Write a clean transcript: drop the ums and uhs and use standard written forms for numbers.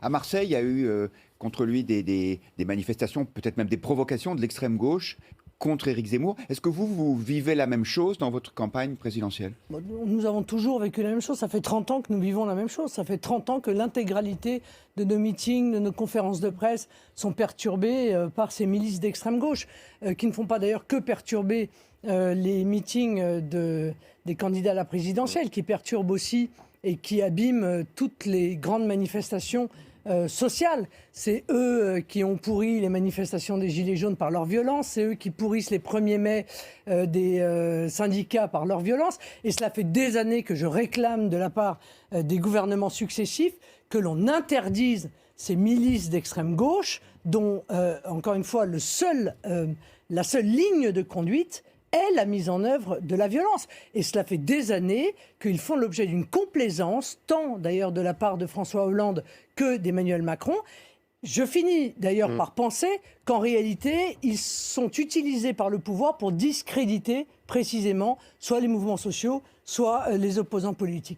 À Marseille, il y a eu contre lui des manifestations, peut-être même des provocations de l'extrême gauche contre Éric Zemmour. Est-ce que vous vivez la même chose dans votre campagne présidentielle ? Nous avons toujours vécu la même chose. Ça fait 30 ans que nous vivons la même chose. Ça fait 30 ans que l'intégralité de nos meetings, de nos conférences de presse sont perturbées par ces milices d'extrême gauche, qui ne font pas d'ailleurs que perturber les meetings des candidats à la présidentielle, qui perturbent aussi et qui abîment toutes les grandes manifestations sociales. C'est eux qui ont pourri les manifestations des Gilets jaunes par leur violence, c'est eux qui pourrissent les 1er mai des syndicats par leur violence. Et cela fait des années que je réclame de la part des gouvernements successifs que l'on interdise ces milices d'extrême gauche dont, encore une fois, la seule ligne de conduite est la mise en œuvre de la violence. Et cela fait des années qu'ils font l'objet d'une complaisance, tant d'ailleurs de la part de François Hollande que d'Emmanuel Macron. Je finis d'ailleurs par penser qu'en réalité, ils sont utilisés par le pouvoir pour discréditer précisément soit les mouvements sociaux, soit les opposants politiques.